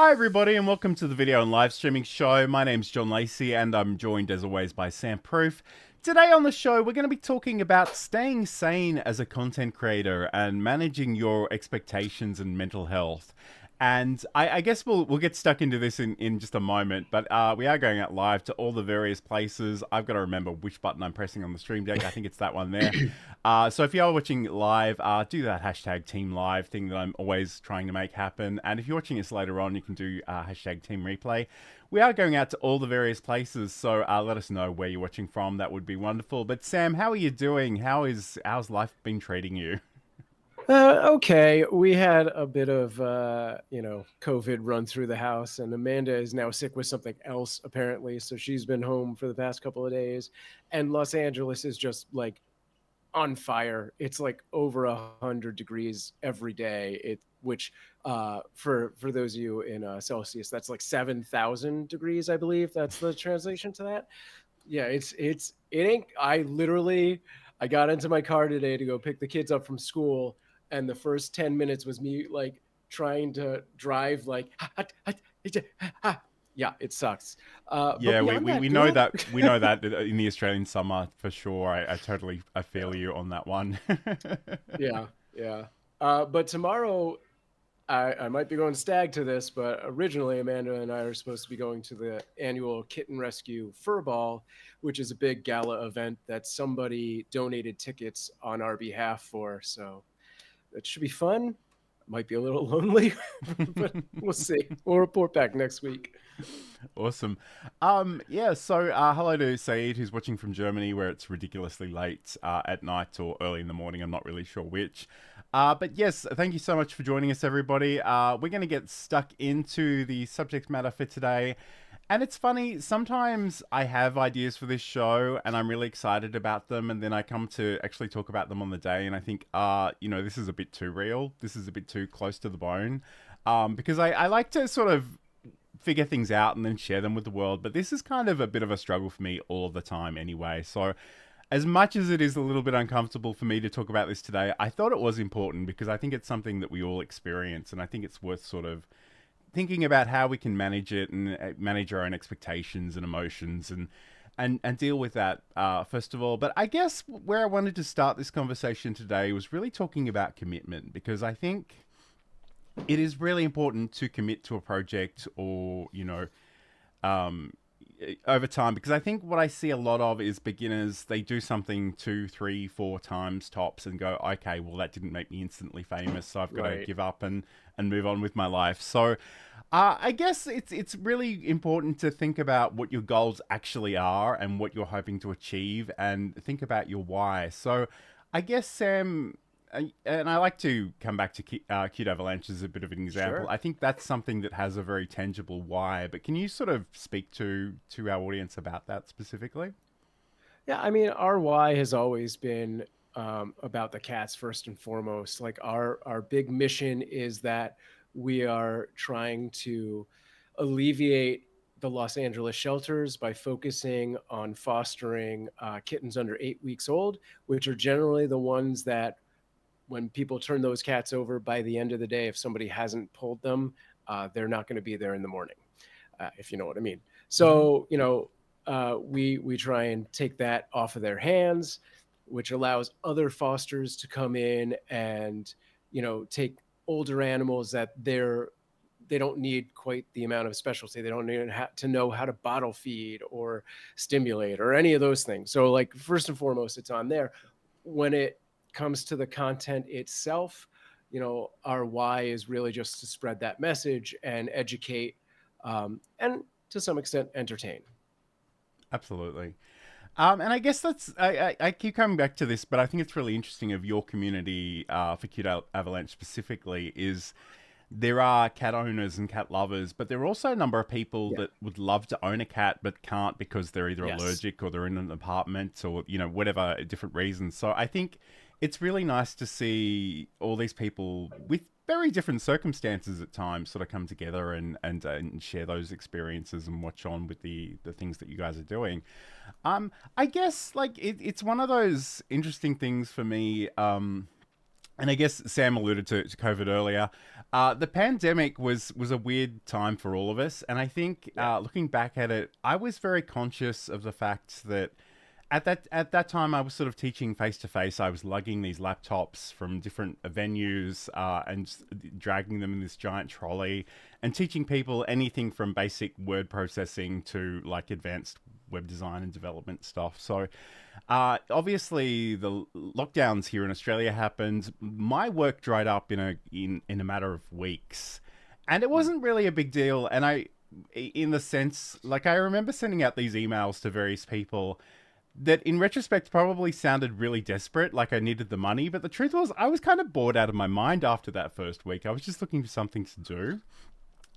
Hi everybody and welcome to the video and live streaming show. My name's John Lacey and I'm joined as always by Sam Proof. Today on the show we're going to be talking about staying sane as a content creator and managing your expectations and mental health. And I guess we'll get stuck into this in just a moment, but we are going out live to all the various places. I've got to remember which button I'm pressing on the stream deck. I think it's that one there. So if you are watching live, do that hashtag team live thing that I'm always trying to make happen. And if you're watching us later on, you can do hashtag team replay. We are going out to all the various places, so let us know where you're watching from. That would be wonderful. But Sam, how are you doing? How's life been treating you? Okay, we had a bit of COVID run through the house, and Amanda is now sick with something else apparently, so she's been home for the past couple of days. And Los Angeles is just like on fire. It's like over 100 degrees every day. Which for those of you in Celsius, that's like 7,000 degrees, I believe. That's the translation to that. Yeah, it ain't. I got into my car today to go pick the kids up from school, and the first 10 minutes was me like trying to drive like yeah, it sucks. But Yeah, beyond that, we know good. that in the Australian summer for sure. I totally I feel Yeah, you on that one. yeah, yeah. But tomorrow I might be going stag to this, but originally Amanda and I are supposed to be going to the annual Kitten Rescue Fur Ball, which is a big gala event that somebody donated tickets on our behalf for. So it should be fun. Might be a little lonely, but we'll see. We'll report back next week. Awesome. Yeah, so hello to Saeed who's watching from Germany where it's ridiculously late at night or early in the morning. I'm not really sure which. But yes, thank you so much for joining us, everybody. We're going to get stuck into the subject matter for today. And it's funny, sometimes I have ideas for this show and I'm really excited about them. And then I come to actually talk about them on the day and I think, this is a bit too real. This is a bit too close to the bone. Because I like to sort of figure things out and then share them with the world. But this is kind of a bit of a struggle for me all of the time anyway. So as much as it is a little bit uncomfortable for me to talk about this today, I thought it was important because I think it's something that we all experience. And I think it's worth sort of thinking about how we can manage it and manage our own expectations and emotions and deal with that first of all. But I guess where I wanted to start this conversation today was really talking about commitment because I think it is really important to commit to a project or, um, over time because I think what I see a lot of is beginners, they do something 2, 3, 4 times tops and go, okay, well, that didn't make me instantly famous. So I've got to Right. give up and move on with my life. So I guess it's really important to think about what your goals actually are and what you're hoping to achieve and think about your why. So I guess, Sam, and I like to come back to Cute Avalanche as a bit of an example. Sure. I think that's something that has a very tangible why. But can you sort of speak to our audience about that specifically? Yeah, I mean, our why has always been about the cats first and foremost. Like our big mission is that we are trying to alleviate the Los Angeles shelters by focusing on fostering kittens under 8 weeks old, which are generally the ones that when people turn those cats over by the end of the day, if somebody hasn't pulled them, they're not going to be there in the morning, if you know what I mean. Mm-hmm. So, we try and take that off of their hands, which allows other fosters to come in and take older animals that they don't need quite the amount of specialty. They don't need to know how to bottle feed or stimulate or any of those things. So, like, first and foremost, it's on there. When it comes to the content itself, our why is really just to spread that message and educate, and to some extent entertain. Absolutely. And I guess I keep coming back to this, but I think it's really interesting of your community for Cute Avalanche specifically is there are cat owners and cat lovers, but there are also a number of people Yeah. that would love to own a cat but can't because they're either Yes. allergic or they're in an apartment or, whatever different reasons. So I think it's really nice to see all these people with very different circumstances at times sort of come together and share those experiences and watch on with the things that you guys are doing. I guess like it's one of those interesting things for me. and I guess Sam alluded to COVID earlier. The pandemic was a weird time for all of us, and I think Yeah. looking back at it, I was very conscious of the fact that at that time I was sort of teaching face to face. I was lugging these laptops from different venues and dragging them in this giant trolley, and teaching people anything from basic word processing to like advanced web design and development stuff. So obviously, the lockdowns here in Australia happened. My work dried up in a matter of weeks, and it Mm. wasn't really a big deal. And in the sense, like I remember sending out these emails to various people that, in retrospect, probably sounded really desperate, like I needed the money. But the truth was, I was kind of bored out of my mind after that first week. I was just looking for something to do.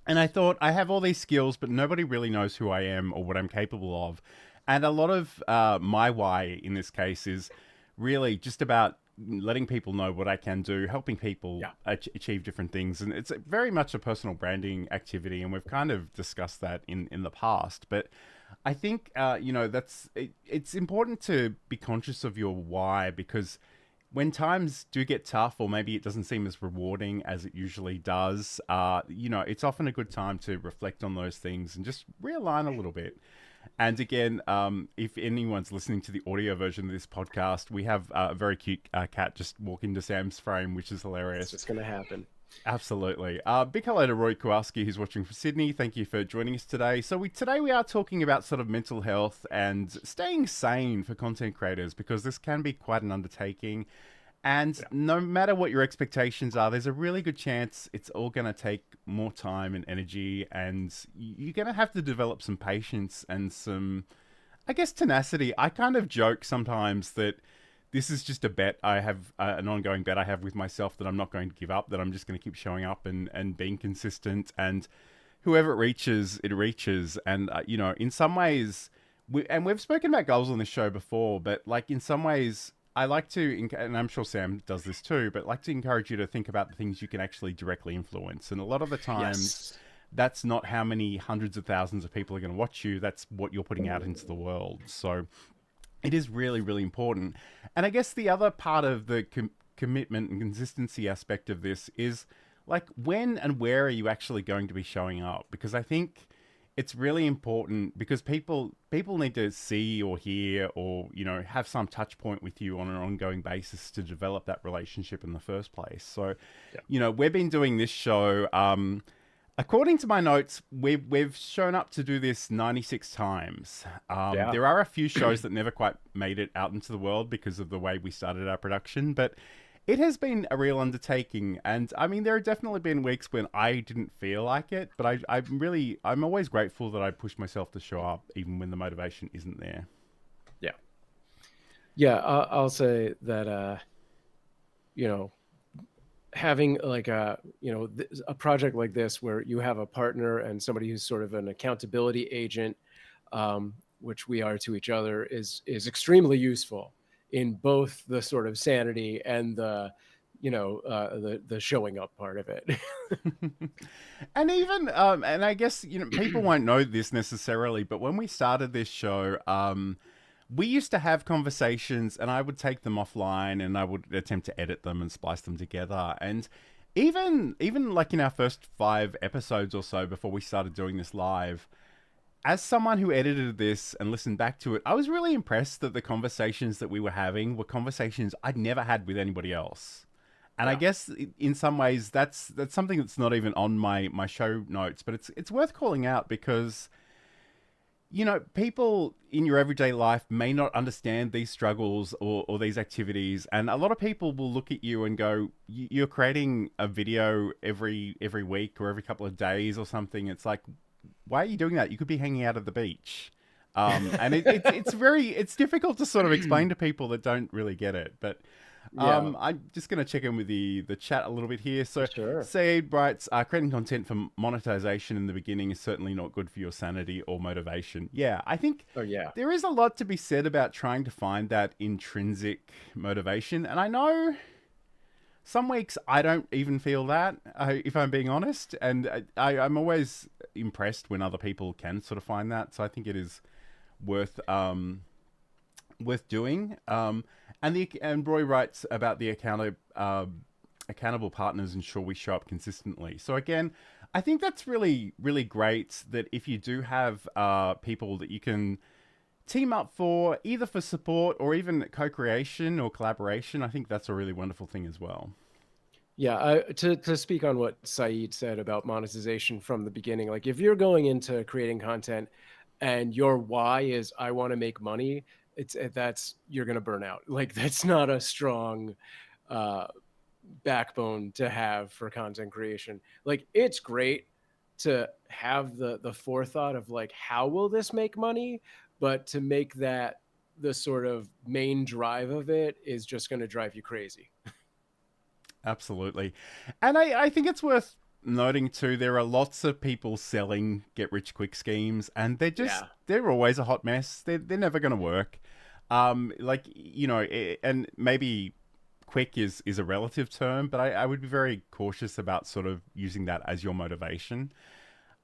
And I thought, I have all these skills, but nobody really knows who I am or what I'm capable of. And a lot of my why in this case is really just about letting people know what I can do, helping people Yeah. achieve different things. And it's very much a personal branding activity. And we've kind of discussed that in the past. But I think, it's important to be conscious of your why, because when times do get tough, or maybe it doesn't seem as rewarding as it usually does, it's often a good time to reflect on those things and just realign a little bit. And again, if anyone's listening to the audio version of this podcast, we have a very cute cat just walk into Sam's frame, which is It's hilarious. just going to happen. Absolutely. Big hello to Roy Kowalski, who's watching from Sydney. Thank you for joining us today. So today we are talking about sort of mental health and staying sane for content creators, because this can be quite an undertaking. And Yeah. no matter what your expectations are, there's a really good chance it's all going to take more time and energy, and you're going to have to develop some patience and some, I guess, tenacity. I kind of joke sometimes that this is just a bet I have, an ongoing bet I have with myself, that I'm not going to give up, that I'm just going to keep showing up and being consistent, and whoever it reaches, it reaches. And, in some ways, we've spoken about goals on this show before, but like in some ways, I like to, and I'm sure Sam does this too, but like to encourage you to think about the things you can actually directly influence. And a lot of the times, Yes. that's not how many hundreds of thousands of people are going to watch you. That's what you're putting out into the world. So it is really, really important. And I guess the other part of the commitment and consistency aspect of this is like, when and where are you actually going to be showing up? Because I think it's really important, because people need to see or hear or have some touch point with you on an ongoing basis to develop that relationship in the first place. So Yeah. we've been doing this show, according to my notes, we've shown up to do this 96 times. Yeah. There are a few shows that never quite made it out into the world because of the way we started our production, but it has been a real undertaking. And I mean, there have definitely been weeks when I didn't feel like it, but I'm always grateful that I push myself to show up even when the motivation isn't there. Yeah. Yeah. I'll say that, you know, having like a project like this where you have a partner and somebody who's sort of an accountability agent, which we are to each other, is extremely useful in both the sort of sanity and the the showing up part of it. And even and I guess people won't know this necessarily, but when we started this show, we used to have conversations, and I would take them offline and I would attempt to edit them and splice them together. And even like in our first 5 episodes or so before we started doing this live, as someone who edited this and listened back to it, I was really impressed that the conversations that we were having were conversations I'd never had with anybody else. And I Yeah. guess in some ways that's something that's not even on my show notes, but it's worth calling out, because people in your everyday life may not understand these struggles or these activities, and a lot of people will look at you and go, "You're creating a video every week or every couple of days or something." It's like, why are you doing that? You could be hanging out at the beach. And it's difficult to sort of explain to people that don't really get it. But Yeah. I'm just going to check in with the chat a little bit here. So Sure. Saeed writes, creating content for monetization in the beginning is certainly not good for your sanity or motivation. Yeah, I think Oh yeah. there is a lot to be said about trying to find that intrinsic motivation. And I know some weeks I don't even feel that, if I'm being honest. And I'm always impressed when other people can sort of find that. So I think it is worth worth doing. And Roy writes about the accountable partners ensure we show up consistently. So again, I think that's really, really great that if you do have people that you can team up for, either for support or even co-creation or collaboration, I think that's a really wonderful thing as well. Yeah, to speak on what Saeed said about monetization from the beginning, like if you're going into creating content and your why is I want to make money, that's you're gonna burn out. Like that's not a strong uh, backbone to have for content creation. Like it's great to have the forethought of like how will this make money, but to make that the sort of main drive of it is just going to drive you crazy. Absolutely. And I think it's worth noting too, there are lots of people selling get rich quick schemes, and Yeah. they're always a hot mess. They're never going to work. Like, and maybe quick is a relative term, but I would be very cautious about sort of using that as your motivation.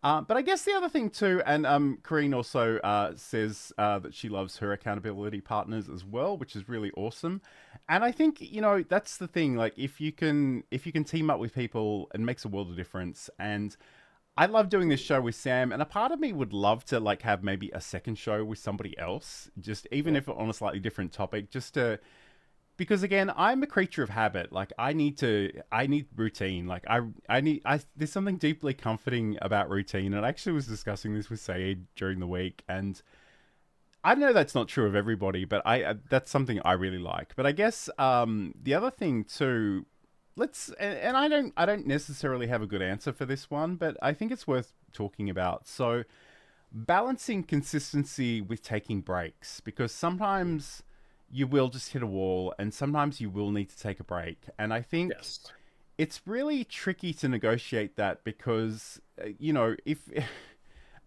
But I guess the other thing too, and Corrine also says that she loves her accountability partners as well, which is really awesome. And I think that's the thing. Like if you can team up with people, it makes a world of difference. And I love doing this show with Sam, and a part of me would love to like have maybe a second show with somebody else, just even Yeah. if on a slightly different topic, just to because again, I'm a creature of habit. Like I need routine. Like there's something deeply comforting about routine. And I actually was discussing this with Saeed during the week, and I know that's not true of everybody, but that's something I really like. But I guess the other thing too, and I don't necessarily have a good answer for this one, but I think it's worth talking about. So balancing consistency with taking breaks, because sometimes you will just hit a wall and sometimes you will need to take a break. And I think Yes. it's really tricky to negotiate that because, if,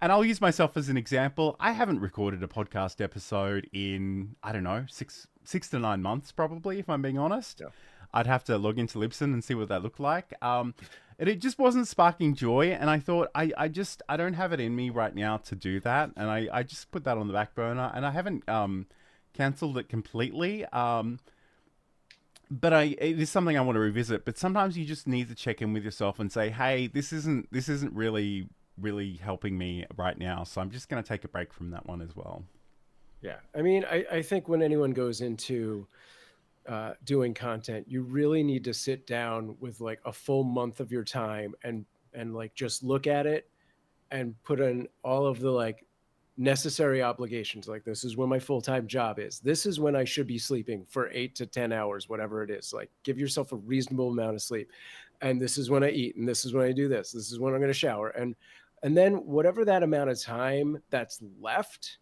and I'll use myself as an example, I haven't recorded a podcast episode in, I don't know, six to 9 months, probably, if I'm being honest. Yeah. I'd have to log into Libsyn and see what that looked like. And it just wasn't sparking joy. And I thought, I don't have it in me right now to do that. And I just put that on the back burner, and I haven't, cancelled it completely. But it is something I want to revisit. But sometimes you just need to check in with yourself and say, hey, this isn't really helping me right now. So I'm just going to take a break from that one as well. Yeah. I mean, I think when anyone goes into doing content, you really need to sit down with like a full month of your time and like just look at it and put in all of the like necessary obligations. Like this is when my full-time job is. This is when I should be sleeping for 8 to 10 hours, whatever it is. Like give yourself a reasonable amount of sleep. And this is when I eat, and this is when I do this. This is when I'm going to shower. And then whatever that amount of time that's left,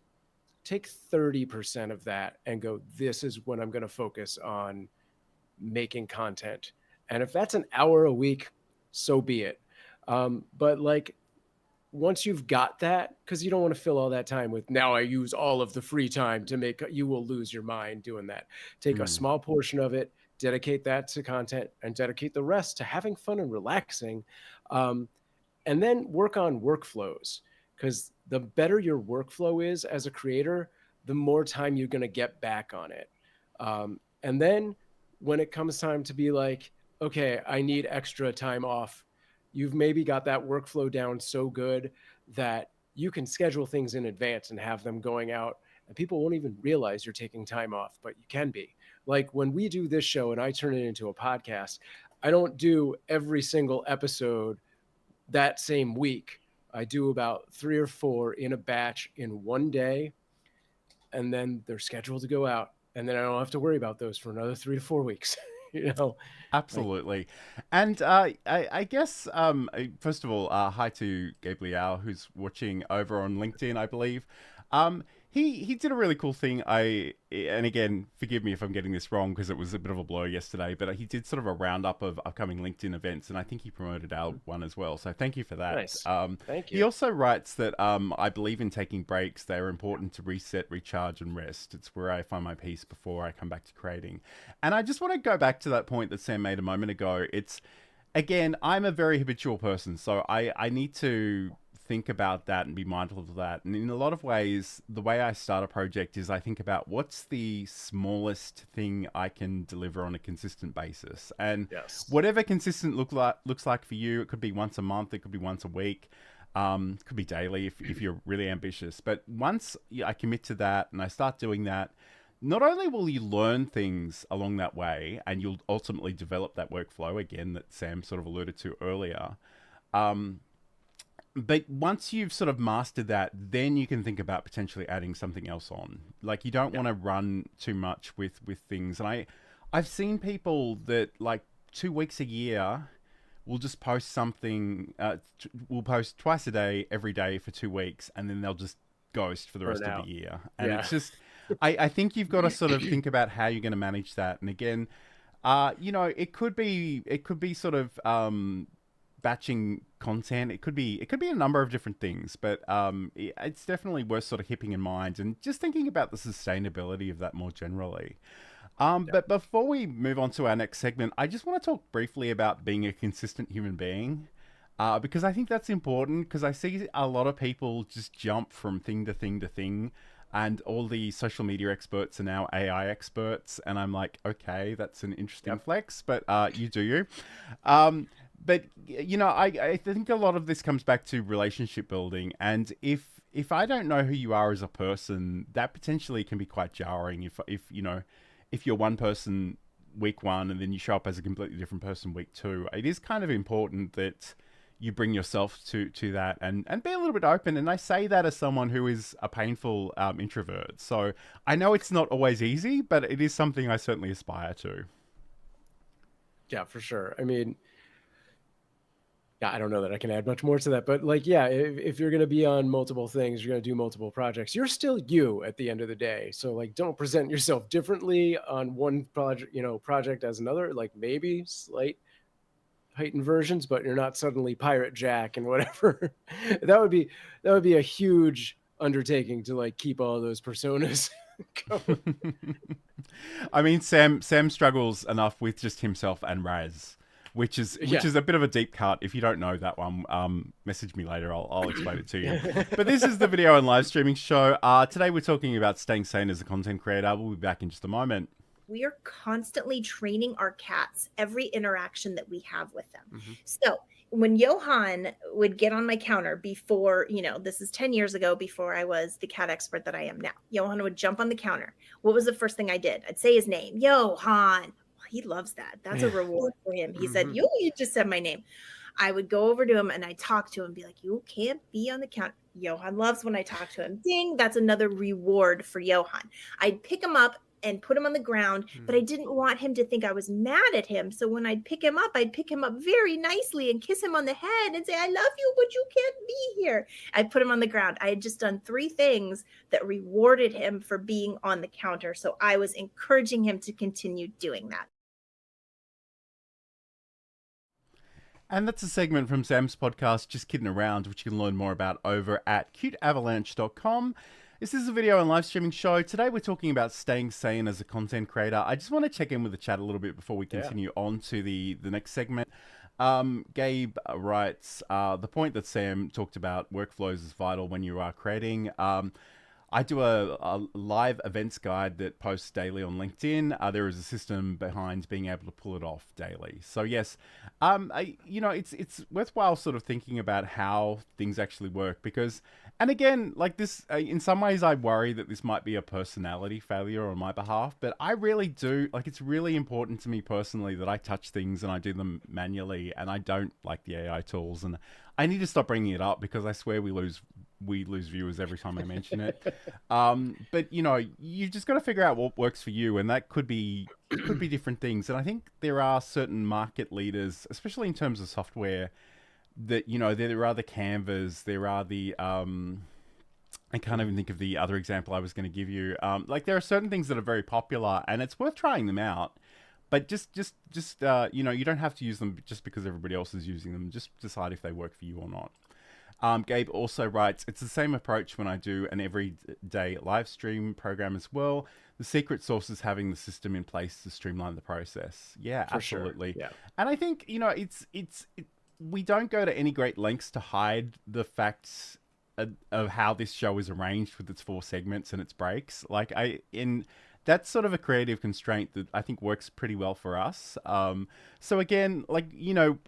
take 30% of that and go, this is when I'm going to focus on making content. And if that's an hour a week, so be it. But like once you've got that, because you don't want to fill all that time with now I use all of the free time to make, you will lose your mind doing that. Take a Mm, small portion of it, dedicate that to content, and dedicate the rest to having fun and relaxing. Um, and then work on workflows, because the better your workflow is as a creator, the more time you're going to get back on it. And then when it comes time to be like, okay, I need extra time off, you've maybe got that workflow down so good that you can schedule things in advance and have them going out, and people won't even realize you're taking time off, but you can be. Like when we do this show and I turn it into a podcast, I don't do every single episode that same week. I do about 3 or 4 in a batch in one day, and then they're scheduled to go out. And then I don't have to worry about those for another 3 to 4 weeks. you know, like, absolutely. And I guess, first of all, hi to Gabriel, who's watching over on LinkedIn, I believe. He did a really cool thing. And again, forgive me if I'm getting this wrong because it was a bit of a blur yesterday, but he did sort of a roundup of upcoming LinkedIn events, and I think he promoted our one as well. So thank you for that. nice. Thank He you. also writes that I believe in taking breaks. They are important to reset, recharge, and rest. It's where I find my peace before I come back to creating. And I just want to go back to that point that Sam made a moment ago. It's again, I'm a very habitual person, so I need to think about that and be mindful of that. And in a lot of ways, the way I start a project is I think about what's the smallest thing I can deliver on a consistent basis. And Yes. whatever consistent looks like for you, it could be once a month, it could be once a week, it could be daily if you're really ambitious. But once I commit to that and I start doing that, not only will you learn things along that way and you'll ultimately develop that workflow again that Sam sort of alluded to earlier. Um, but once you've sort of mastered that, then you can think about potentially adding something else on. Like you don't want to run too much with things. And I've seen people that like 2 weeks a year will just post something. Will post twice a day, every day for 2 weeks, and then they'll just ghost for the rest of the year. And it's just, I think you've got to sort of think about how you're going to manage that. And again, it could be sort of batching content. It could be a number of different things, but it's definitely worth sort of keeping in mind and just thinking about the sustainability of that more generally. But before we move on to our next segment, I just want to talk briefly about being a consistent human being. Because I think that's important because I see a lot of people just jump from thing to thing to thing, and all the social media experts are now AI experts. And I'm like, okay, that's an interesting flex, but you do you. But I think a lot of this comes back to relationship building, and if I don't know who you are as a person, that potentially can be quite jarring. If you're one person week one and then you show up as a completely different person week two, it is kind of important that you bring yourself to that and be a little bit open. And I say that as someone who is a painful introvert. So I know it's not always easy, but it is something I certainly aspire to. Yeah, for sure. I mean, yeah, I don't know that I can add much more to that, but like, yeah, if you're going to be on multiple things, you're going to do multiple projects, you're still you at the end of the day. So like, don't present yourself differently on one project as another, like maybe slight heightened versions, but you're not suddenly Pirate Jack and whatever. that would be a huge undertaking to like keep all those personas going. I mean, Sam struggles enough with just himself and Raz, which is a bit of a deep cut. If you don't know that one, message me later. I'll explain it to you. But this is the video and live streaming show. Today we're talking about staying sane as a content creator. We'll be back in just a moment. We are constantly training our cats every interaction that we have with them. So when Johan would get on my counter before, this is 10 years ago, before I was the cat expert that I am now, Johan would jump on the counter. What was the first thing I did? I'd say his name, Johan. He loves that. That's a reward for him. He said, you just said my name. I would go over to him and I talk to him and be like, you can't be on the counter. Johan loves when I talk to him. Ding, that's another reward for Johan. I'd pick him up and put him on the ground, but I didn't want him to think I was mad at him. So when I'd pick him up very nicely and kiss him on the head and say, I love you, but you can't be here. I'd put him on the ground. I had just done 3 things that rewarded him for being on the counter. So I was encouraging him to continue doing that. And that's a segment from Sam's podcast, Just Kidding Around, which you can learn more about over at cuteavalanche.com. This is a video and live streaming show. Today we're talking about staying sane as a content creator. I just want to check in with the chat a little bit before we continue on to the next segment. Gabe writes, the point that Sam talked about, workflows is vital when you are creating. I do a live events guide that posts daily on LinkedIn. There is a system behind being able to pull it off daily. So yes, it's worthwhile sort of thinking about how things actually work because, and again, like this, in some ways I worry that this might be a personality failure on my behalf, but I really do, like it's really important to me personally that I touch things and I do them manually and I don't like the AI tools, and I need to stop bringing it up because I swear we lose viewers every time I mention it. But you've just got to figure out what works for you, and that could be different things. And I think there are certain market leaders, especially in terms of software, that there are the Canvas, there are the I can't even think of the other example I was going to give you. Like there are certain things that are very popular, and it's worth trying them out. But just you don't have to use them just because everybody else is using them. Just decide if they work for you or not. Gabe also writes, it's the same approach when I do an everyday live stream program as well. The secret sauce is having the system in place to streamline the process. Yeah, For absolutely. sure. Yeah. And I think, we don't go to any great lengths to hide the facts of how this show is arranged with its 4 segments and its breaks. That's sort of a creative constraint that I think works pretty well for us. So again,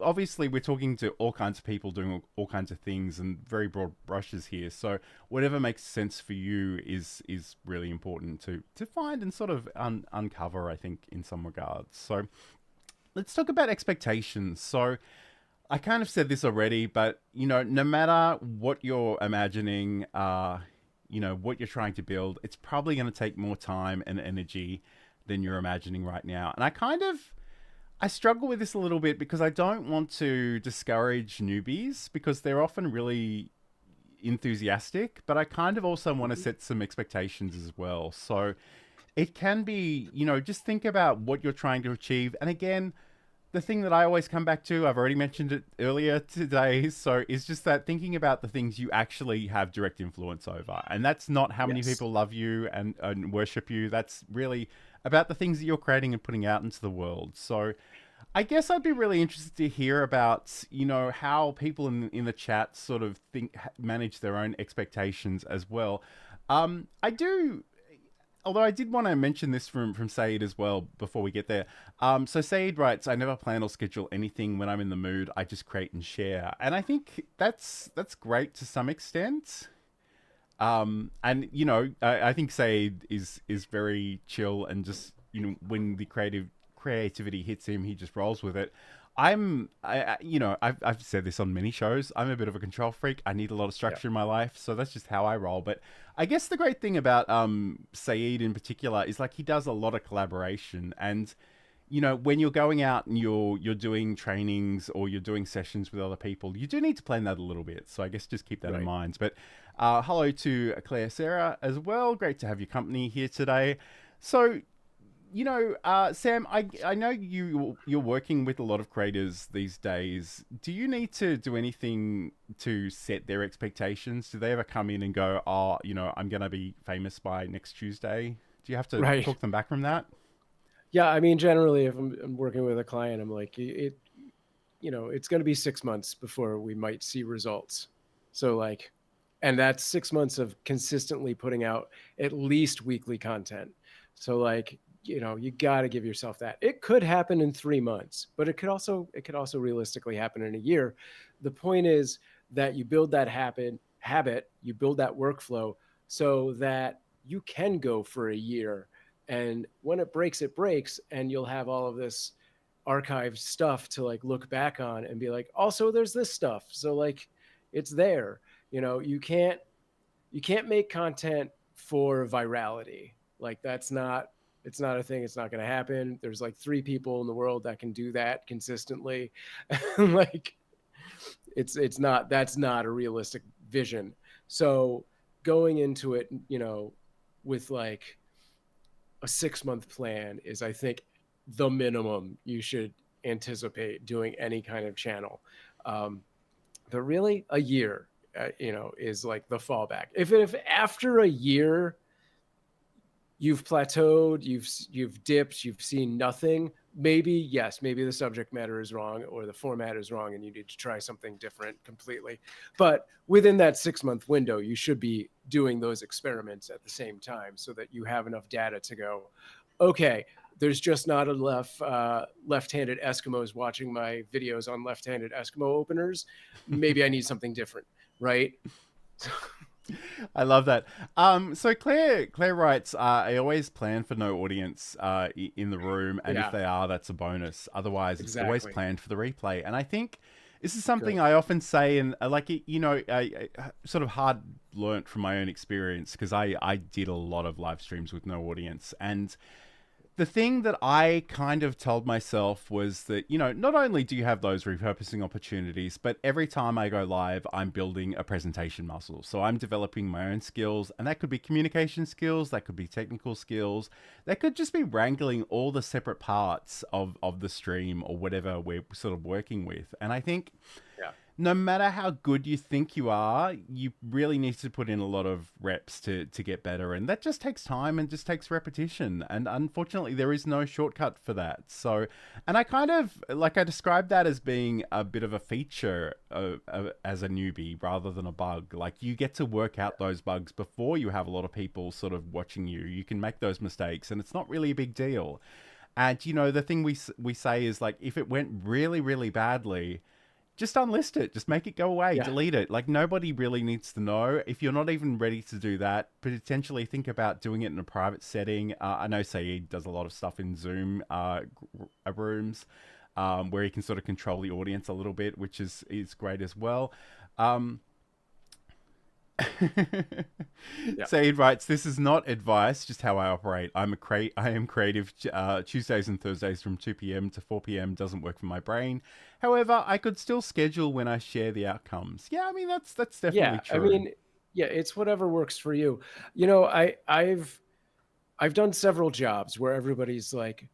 obviously we're talking to all kinds of people doing all kinds of things and very broad brushes here. So whatever makes sense for you is really important to find and sort of uncover, I think, in some regards. So let's talk about expectations. So I kind of said this already, but no matter what you're imagining, what you're trying to build, it's probably going to take more time and energy than you're imagining right now. And I struggle with this a little bit because I don't want to discourage newbies because they're often really enthusiastic, but I kind of also want to set some expectations as well. So it can be, just think about what you're trying to achieve. And again, the thing that I always come back to, I've already mentioned it earlier today, so is just that thinking about the things you actually have direct influence over. And that's not how many people love you and worship you. That's really about the things that you're creating and putting out into the world. So I guess I'd be really interested to hear about, how people in the chat sort of manage their own expectations as well. Although I did want to mention this from Saeed as well before we get there. So Saeed writes, I never plan or schedule anything when I'm in the mood. I just create and share. And I think that's great to some extent. And, I think Saeed is very chill and just, when the creativity hits him, he just rolls with it. I've said this on many shows. I'm a bit of a control freak. I need a lot of structure in my life, so that's just how I roll. But I guess the great thing about Saeed in particular is he does a lot of collaboration, and when you're going out and you're doing trainings or you're doing sessions with other people, you do need to plan that a little bit. So I guess just keep that in mind. But hello to Claire Sarah as well. Great to have your company here today. So. Sam, I know you're working with a lot of creators these days. Do you need to do anything to set their expectations? Do they ever come in and go, I'm going to be famous by next Tuesday? Do you have to talk them back from that? Yeah, I mean, generally, if I'm working with a client, I'm like, it's going to be 6 months before we might see results. So and that's 6 months of consistently putting out at least weekly content. So you got to give yourself that. It could happen in 3 months, but it could also realistically happen in a year. The point is that you build that habit, you build that workflow so that you can go for a year. And when it breaks, and you'll have all of this archived stuff to look back on and be like, also there's this stuff. So it's there, you can't make content for virality. It's not a thing. It's not going to happen. There's 3 people in the world that can do that consistently. That's not a realistic vision. So going into it, with a 6-month plan is, I think, the minimum you should anticipate doing any kind of channel. But really a year, is the fallback. If after a year, you've plateaued, you've dipped, you've seen nothing, maybe the subject matter is wrong or the format is wrong and you need to try something different completely. But within that 6-month window, you should be doing those experiments at the same time so that you have enough data to go, okay, there's just not enough left-handed Eskimos watching my videos on left-handed Eskimo openers. Maybe I need something different, right? I love that. So Claire writes, I always plan for no audience in the room, and if they are, that's a bonus. Otherwise, it's always planned for the replay. And I think this is something I often say, and I sort of hard learnt from my own experience because I did a lot of live streams with no audience. And the thing that I kind of told myself was that, not only do you have those repurposing opportunities, but every time I go live, I'm building a presentation muscle. So I'm developing my own skills, and that could be communication skills, that could be technical skills, that could just be wrangling all the separate parts of the stream or whatever we're sort of working with. And I think no matter how good you think you are, you really need to put in a lot of reps to get better. And that just takes time and just takes repetition. And unfortunately, there is no shortcut for that. So, and I kind of, like, I described that as being a bit of a feature as a newbie rather than a bug. Like, you get to work out those bugs before you have a lot of people sort of watching you. You can make those mistakes and it's not really a big deal. And, you know, the thing we say is, like, if it went really, really badly, just unlist it. Just make it go away. Yeah. Delete it. Like, nobody really needs to know. If you're not even ready to do that, potentially think about doing it in a private setting. I know Saeed does a lot of stuff in Zoom rooms where he can sort of control the audience a little bit, which is great as well. Yeah. Saeed writes, "This is not advice, just how I operate. I am creative. Tuesdays and Thursdays from 2 p.m. to 4 p.m. doesn't work for my brain. However, I could still schedule when I share the outcomes." Yeah, I mean, that's definitely true. I mean, yeah, it's whatever works for you. You know, I've done several jobs where everybody's like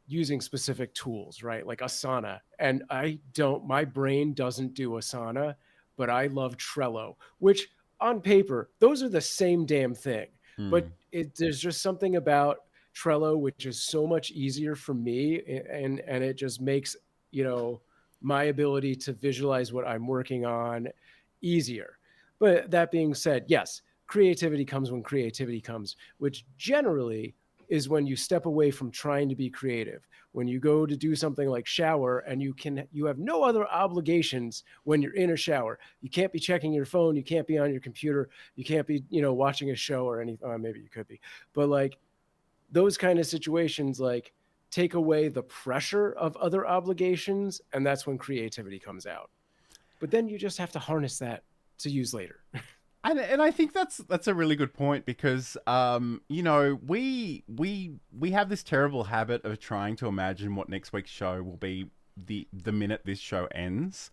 using specific tools, right? Like Asana. And my brain doesn't do Asana, but I love Trello, which on paper, those are the same damn thing. But there's just something about Trello, which is so much easier for me. And it just makes, you know, my ability to visualize what I'm working on easier. But that being said, yes, creativity comes when creativity comes, which generally is when you step away from trying to be creative. When you go to do something like shower and you have no other obligations when you're in a shower. You can't be checking your phone. You can't be on your computer. You can't be, you know, watching a show or anything. Maybe you could be, but like those kind of situations, like take away the pressure of other obligations. And that's when creativity comes out. But then you just have to harness that to use later. And I think that's a really good point because you know, we have this terrible habit of trying to imagine what next week's show will be the minute this show ends.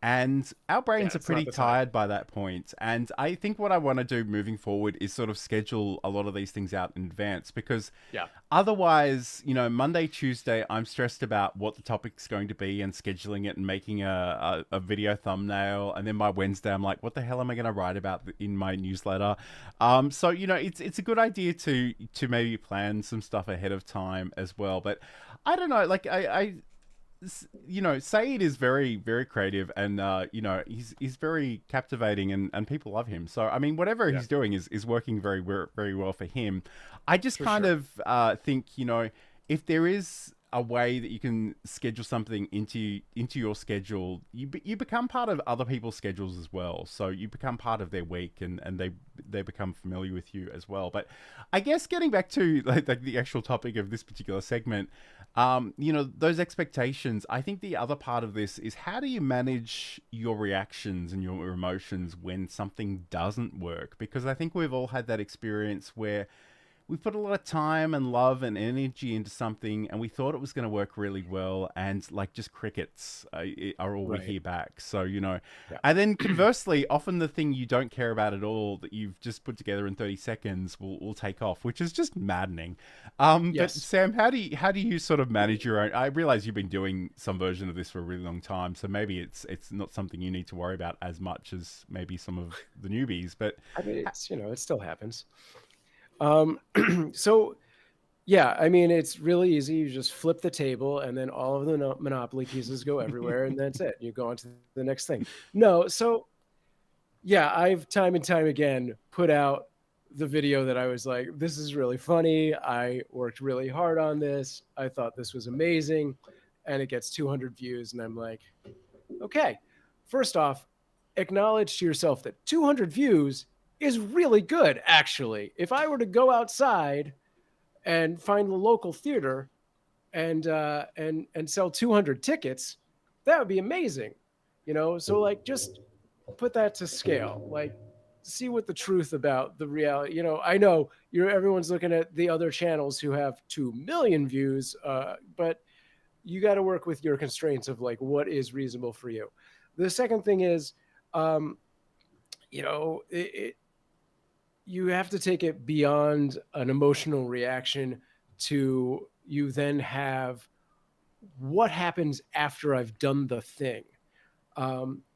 And our brains are pretty tired by that point. And I think what I want to do moving forward is sort of schedule a lot of these things out in advance because otherwise, you know, Monday, Tuesday, I'm stressed about what the topic's going to be and scheduling it and making a video thumbnail. And then by Wednesday, I'm like, what the hell am I going to write about in my newsletter? So, you know, it's a good idea to maybe plan some stuff ahead of time as well. But I don't know, like you know, Saeed is very, very creative and, you know, he's very captivating and people love him. So, I mean, whatever he's doing is working very, very well for him. I just think, you know, if there is a way that you can schedule something into your schedule, you become part of other people's schedules as well. So you become part of their week and they become familiar with you as well. But I guess getting back to like the actual topic of this particular segment, you know, those expectations, I think the other part of this is how do you manage your reactions and your emotions when something doesn't work? Because I think we've all had that experience where we put a lot of time and love and energy into something and we thought it was going to work really well and like just crickets are all we hear back. So, you know, and then conversely, often the thing you don't care about at all that you've just put together in 30 seconds will take off, which is just maddening. But Sam, how do you sort of manage your own? I realize you've been doing some version of this for a really long time, so maybe it's not something you need to worry about as much as maybe some of the newbies, but I mean, it's, you know, it still happens. So yeah, I mean, it's really easy. You just flip the table and then all of the Monopoly pieces go everywhere and that's it. You go on to the next thing. No. So yeah, I've time and time again put out the video that I was like, this is really funny. I worked really hard on this. I thought this was amazing. And it gets 200 views. And I'm like, okay, first off, acknowledge to yourself that 200 views is really good, actually. If I were to go outside and find the local theater and sell 200 tickets, that would be amazing, you know. So like, just put that to scale. Like, see what the truth about the reality. You know, I know everyone's looking at the other channels who have 2 million views, but you got to work with your constraints of like what is reasonable for you. The second thing is, you know, you have to take it beyond an emotional reaction to you then have what happens after I've done the thing.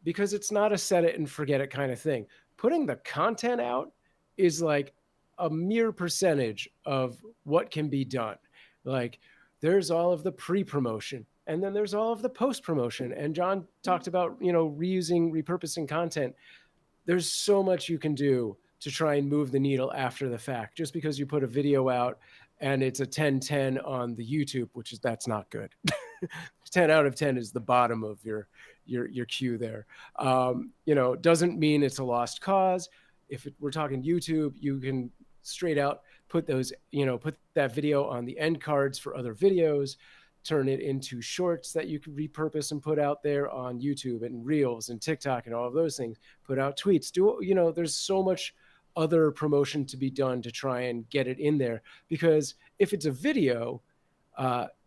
because it's not a set it and forget it kind of thing. Putting the content out is like a mere percentage of what can be done. Like there's all of the pre-promotion, and then there's all of the post-promotion. And John talked about, repurposing content. There's so much you can do to try and move the needle after the fact. Just because you put a video out and it's a 10/10 on the YouTube, that's not good. 10 out of 10 is the bottom of your queue there. Doesn't mean it's a lost cause. If we're talking YouTube, you can straight out put that video on the end cards for other videos, turn it into shorts that you can repurpose and put out there on YouTube and Reels and TikTok and all of those things. Put out tweets. There's so much other promotion to be done to try and get it in there, because if it's a video,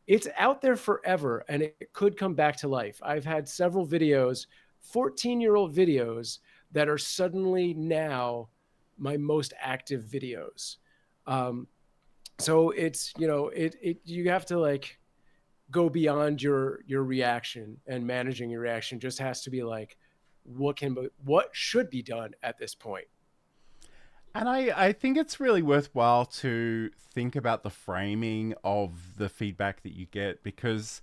it's out there forever and it could come back to life. I've had several videos, 14-year-old videos, that are suddenly now my most active videos. So it's, you have to like go beyond your reaction, and managing your reaction just has to be like, what should be done at this point. And I think it's really worthwhile to think about the framing of the feedback that you get, because,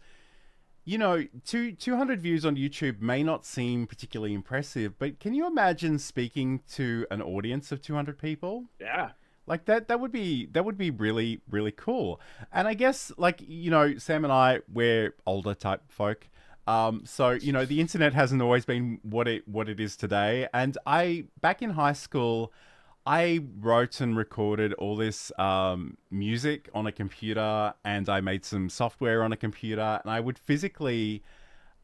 200 views on YouTube may not seem particularly impressive, but can you imagine speaking to an audience of 200 people? Yeah. Like that would be really, really cool. And I guess, like, Sam and I, we're older type folk. So, the internet hasn't always been what it is today. And back in high school, I wrote and recorded all this music on a computer, and I made some software on a computer, and I would physically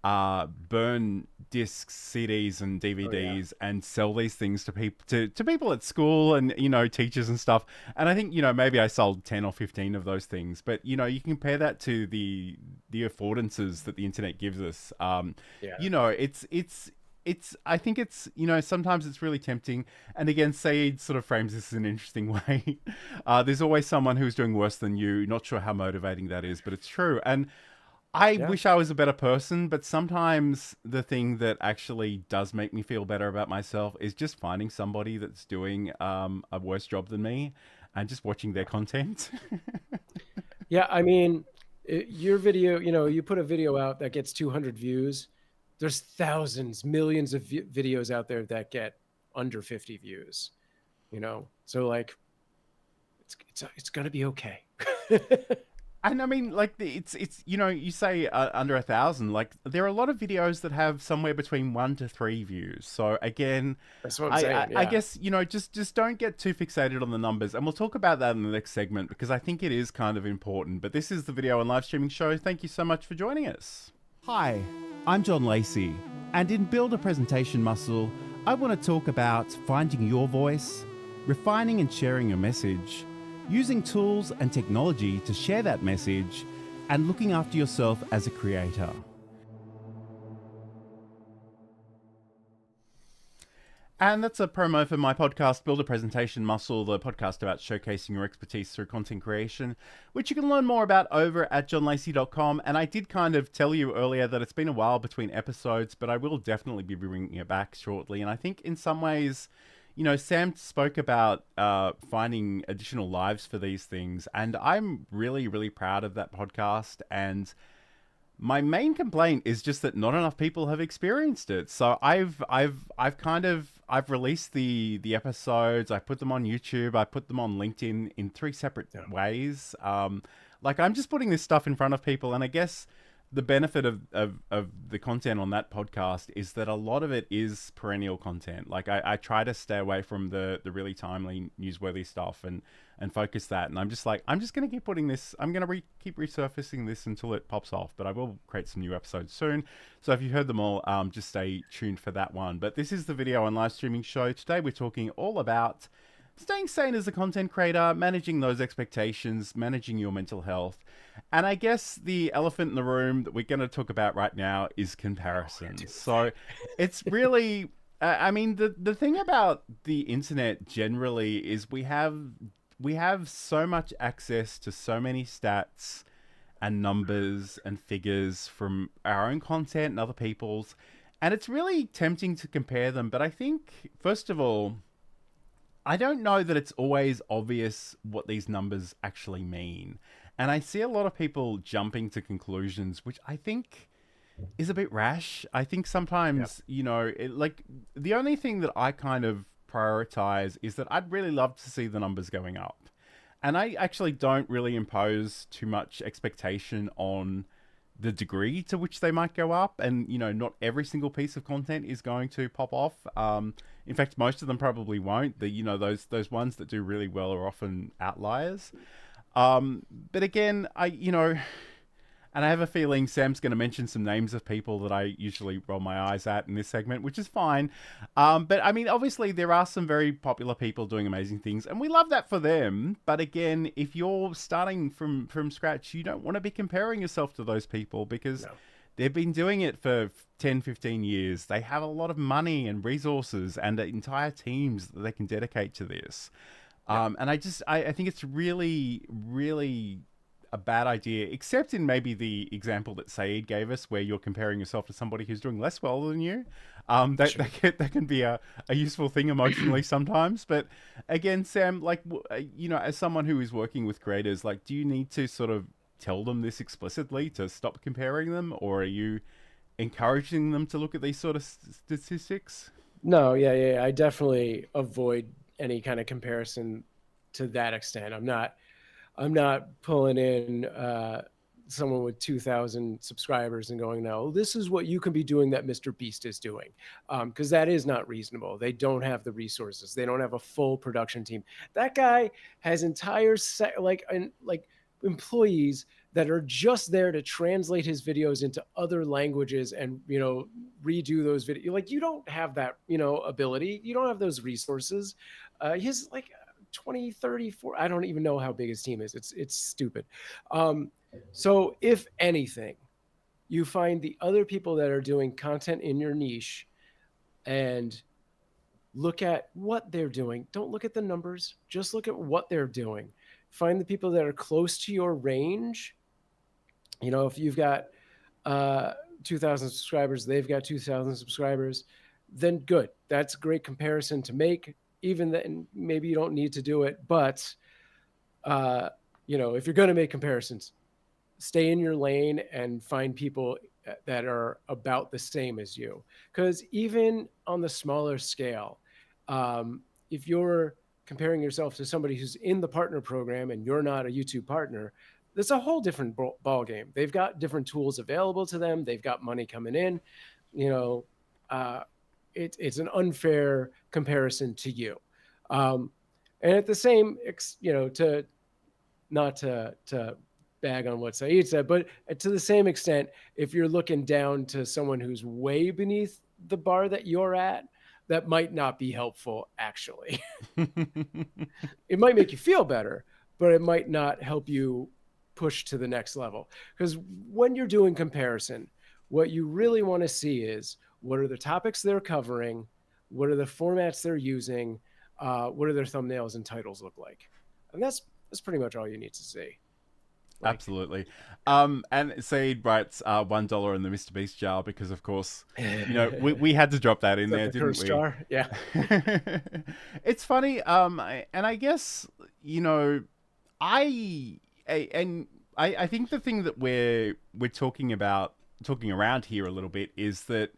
burn discs, CDs, and DVDs, and sell these things to people to people at school and teachers and stuff. And I think maybe I sold 10 or 15 of those things. But you compare that to the affordances that the internet gives us. It's I think it's sometimes it's really tempting. And again, Saeed sort of frames this in an interesting way. There's always someone who's doing worse than you. Not sure how motivating that is, but it's true. And I wish I was a better person, but sometimes the thing that actually does make me feel better about myself is just finding somebody that's doing a worse job than me and just watching their content. Yeah, I mean, your video, you put a video out that gets 200 views. There's thousands, millions of videos out there that get under 50 views, So like, it's gonna be okay. And I mean, like, it's you say under 1,000. Like, there are a lot of videos that have somewhere between 1 to 3 views. So again, that's what I'm saying. I guess just don't get too fixated on the numbers, and we'll talk about that in the next segment, because I think it is kind of important. But this is the video and live streaming show. Thank you so much for joining us. Hi, I'm John Lacey, and in Build a Presentation Muscle, I want to talk about finding your voice, refining and sharing your message, using tools and technology to share that message, and looking after yourself as a creator. And that's a promo for my podcast, Build a Presentation Muscle, the podcast about showcasing your expertise through content creation, which you can learn more about over at johnlacey.com. And I did kind of tell you earlier that it's been a while between episodes, but I will definitely be bringing it back shortly. And I think in some ways, Sam spoke about finding additional lives for these things, and I'm really, really proud of that podcast. And my main complaint is just that not enough people have experienced it. So I've released the episodes. I put them on YouTube. I put them on LinkedIn in 3 separate ways. Like, I'm just putting this stuff in front of people, and I guess the benefit of the content on that podcast is that a lot of it is perennial content. Like, I try to stay away from the really timely, newsworthy stuff and focus that. And I'm just going to keep putting this, I'm going to keep resurfacing this until it pops off, but I will create some new episodes soon. So if you heard them all, just stay tuned for that one. But this is the video and live streaming show. Today we're talking all about staying sane as a content creator, managing those expectations, managing your mental health. And I guess the elephant in the room that we're going to talk about right now is comparison. So it's really, I mean, the thing about the internet generally is we have so much access to so many stats and numbers and figures from our own content and other people's. And it's really tempting to compare them. But I think, first of all, I don't know that it's always obvious what these numbers actually mean. And I see a lot of people jumping to conclusions, which I think is a bit rash. I think sometimes, you know, like the only thing that I kind of prioritize is that I'd really love to see the numbers going up. And I actually don't really impose too much expectation on the degree to which they might go up. And, you know, not every single piece of content is going to pop off. In fact, most of them probably won't. You know, those ones that do really well are often outliers. But again, and I have a feeling Sam's going to mention some names of people that I usually roll my eyes at in this segment, which is fine. But I mean, obviously there are some very popular people doing amazing things, and we love that for them. But again, if you're starting from scratch, you don't want to be comparing yourself to those people, because they've been doing it for 10, 15 years. They have a lot of money and resources and entire teams that they can dedicate to this. And I think it's really, really a bad idea, except in maybe the example that Saeed gave us, where you're comparing yourself to somebody who's doing less well than you. That can be a useful thing emotionally sometimes. But again, Sam, like, you know, as someone who is working with creators, like, do you need to sort of tell them this explicitly to stop comparing them, or are you encouraging them to look at these sort of statistics? No, yeah. I definitely avoid any kind of comparison to that extent. I'm not pulling in someone with 2,000 subscribers and going, no, this is what you can be doing that Mr. Beast is doing, because that is not reasonable. They don't have the resources. They don't have a full production team. That guy has entire employees that are just there to translate his videos into other languages and, you know, redo those videos. Like, you don't have that, you know, ability. You don't have those resources. His like 20, 30, 40, I don't even know how big his team is. It's stupid. So if anything, you find the other people that are doing content in your niche and look at what they're doing. Don't look at the numbers. Just look at what they're doing. Find the people that are close to your range. You know, if you've got 2,000 subscribers, they've got 2,000 subscribers, then good. That's a great comparison to make. Even then, maybe you don't need to do it. But, you know, if you're going to make comparisons, stay in your lane and find people that are about the same as you. Because even on the smaller scale, if you're comparing yourself to somebody who's in the partner program and you're not a YouTube partner, that's a whole different ball game. They've got different tools available to them. They've got money coming in. You know, it's an unfair comparison to you. And at the same, you know, to bag on what Saeed said, but to the same extent, if you're looking down to someone who's way beneath the bar that you're at, that might not be helpful, actually. It might make you feel better, but it might not help you push to the next level. Because when you're doing comparison, what you really want to see is, what are the topics they're covering? What are the formats they're using? What do their thumbnails and titles look like? And that's pretty much all you need to see. Like, absolutely. And Saeed writes $1 in the Mr. Beast jar because, of course, you know, we had to drop that in there, didn't we? Jar? Yeah. It's funny. And I guess, you know, I think the thing that we're talking around here a little bit is that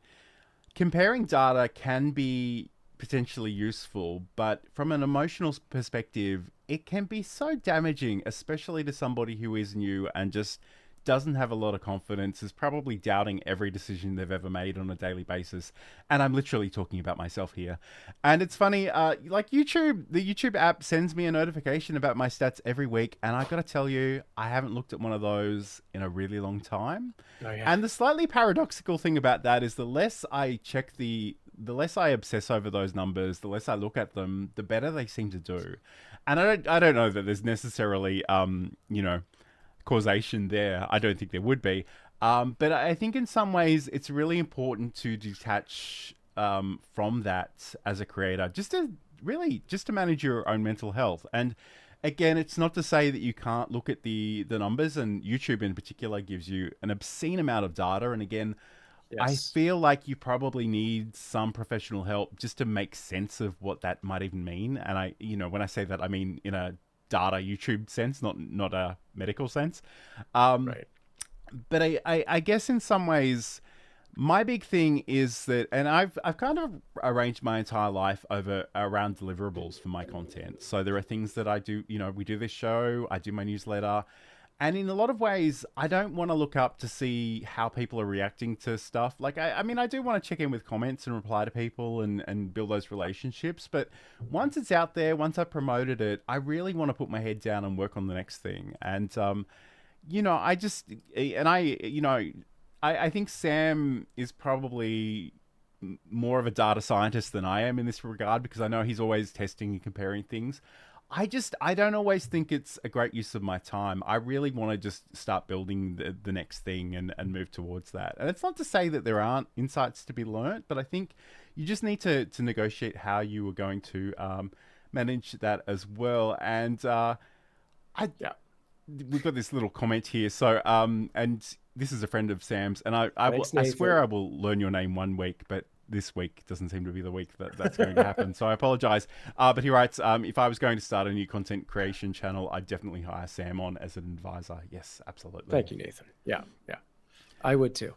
comparing data can be potentially useful, but from an emotional perspective, it can be so damaging, especially to somebody who is new and just doesn't have a lot of confidence, is probably doubting every decision they've ever made on a daily basis. And I'm literally talking about myself here. And it's funny, like the YouTube app sends me a notification about my stats every week. And I got to tell you, I haven't looked at one of those in a really long time. Oh, yeah. And the slightly paradoxical thing about that is the less I obsess over those numbers, the less I look at them, the better they seem to do. And I don't know that there's necessarily, you know, causation there. I don't think there would be. But I think in some ways it's really important to detach from that as a creator, just to manage your own mental health. And again, it's not to say that you can't look at the numbers, and YouTube in particular gives you an obscene amount of data. And again, I Yes. feel like you probably need some professional help just to make sense of what that might even mean. And when I say that, I mean in a data YouTube sense, not a medical sense. Um, Right. but I guess in some ways, my big thing is that, and I've kind of arranged my entire life around deliverables for my content. So there are things that I do. We do this show, I do my newsletter, and in a lot of ways, I don't want to look up to see how people are reacting to stuff. Like, I mean, I do want to check in with comments and reply to people and build those relationships. But once it's out there, once I've promoted it, I really want to put my head down and work on the next thing. And I just, and I think Sam is probably more of a data scientist than I am in this regard, because I know he's always testing and comparing things. I don't always think it's a great use of my time. I really want to just start building the next thing and move towards that. And it's not to say that there aren't insights to be learnt, but I think you just need to negotiate how you are going to manage that as well. And we've got this little comment here. So, and this is a friend of Sam's, and I swear I will learn your name one week, but this week doesn't seem to be the week that's going to happen. So I apologize. But he writes, if I was going to start a new content creation channel, I'd definitely hire Sam on as an advisor. Yes, absolutely. Thank you, Nathan. Yeah. I would too.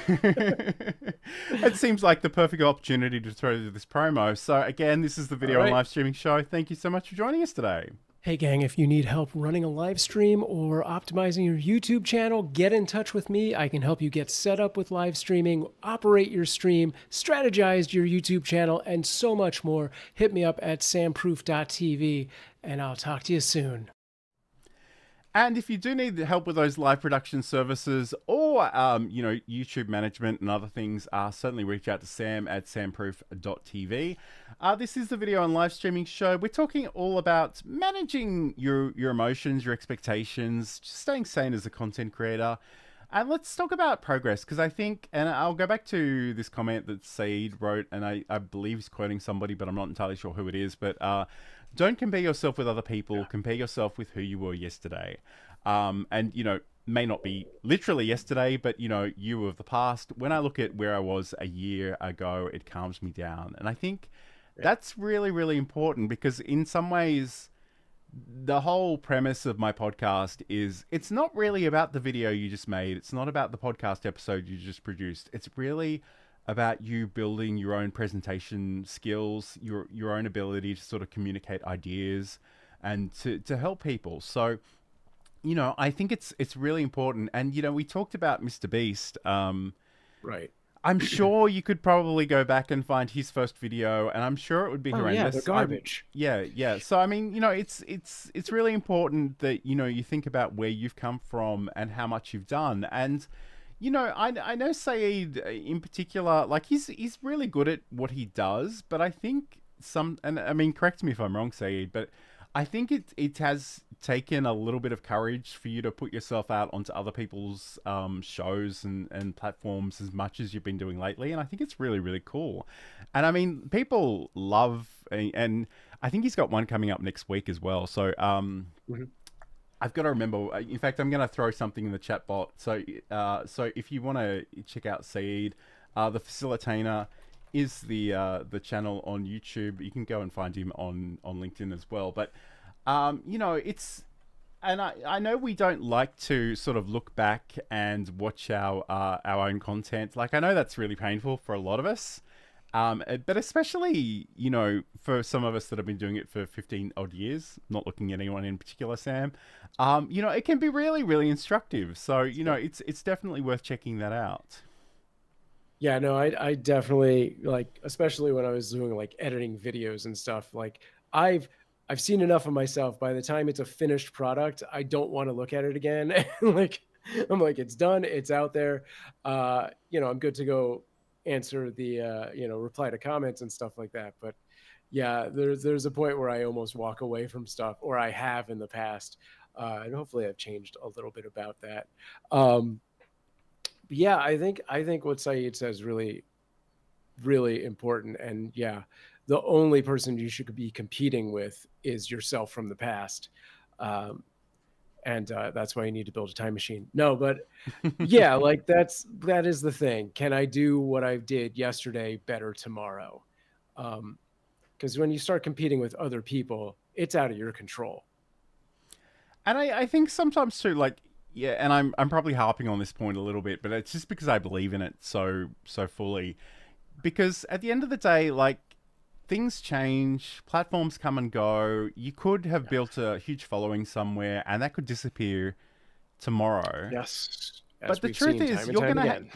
It seems like the perfect opportunity to throw this promo. So again, this is the video and live streaming show. Thank you so much for joining us today. Hey gang, if you need help running a live stream or optimizing your YouTube channel, get in touch with me. I can help you get set up with live streaming, operate your stream, strategize your YouTube channel, and so much more. Hit me up at samproof.tv, and I'll talk to you soon. And if you do need help with those live production services or, YouTube management and other things, certainly reach out to Sam at samproof.tv. This is the video and live streaming show. We're talking all about managing your emotions, your expectations, just staying sane as a content creator. And let's talk about progress, because I think, and I'll go back to this comment that Saeed wrote, and I believe he's quoting somebody, but I'm not entirely sure who it is, but don't compare yourself with other people, compare yourself with who you were yesterday. And, may not be literally yesterday, but, you of the past. When I look at where I was a year ago, it calms me down. And I think that's really, really important, because in some ways, the whole premise of my podcast is it's not really about the video you just made. It's not about the podcast episode you just produced. It's really about you building your own presentation skills, your own ability to sort of communicate ideas and to help people. So, I think it's really important. And, we talked about Mr. Beast. Right. I'm sure you could probably go back and find his first video, and I'm sure it would be horrendous. Yeah, they're garbage. Yeah. So I mean, it's really important that you think about where you've come from and how much you've done. And I know Saeed in particular, like he's really good at what he does, but I think and I mean, correct me if I'm wrong, Saeed, but I think it has taken a little bit of courage for you to put yourself out onto other people's shows and platforms as much as you've been doing lately. And I think it's really, really cool. And I mean, people love, and I think he's got one coming up next week as well. So I've got to remember, in fact, I'm going to throw something in the chat bot. So if you want to check out Saeed, the Facilitator is the channel on YouTube. You can go and find him on LinkedIn as well. But it's, and I know we don't like to sort of look back and watch our own content. Like, I know that's really painful for a lot of us, but especially for some of us that have been doing it for 15 odd years. Not looking at anyone in particular, Sam. It can be really, really instructive. So it's definitely worth checking that out. Yeah, no, I definitely, like, especially when I was doing like editing videos and stuff, like I've seen enough of myself. By the time it's a finished product, I don't want to look at it again. I'm like, it's done, it's out there. I'm good to go answer the reply to comments and stuff like that. But yeah, there's a point where I almost walk away from stuff, or I have in the past. And hopefully I've changed a little bit about that. Yeah, I think what Saeed says really, really important. And yeah, the only person you should be competing with is yourself from the past. and that's why you need to build a time machine. No, but yeah, like that is the thing. Can I do what I did yesterday better tomorrow? Because when you start competing with other people, it's out of your control. And I think sometimes too, like, yeah, and I'm probably harping on this point a little bit, but it's just because I believe in it so fully. Because at the end of the day, like, things change, platforms come and go. You could have built a huge following somewhere, and that could disappear tomorrow. Yes. But the truth is,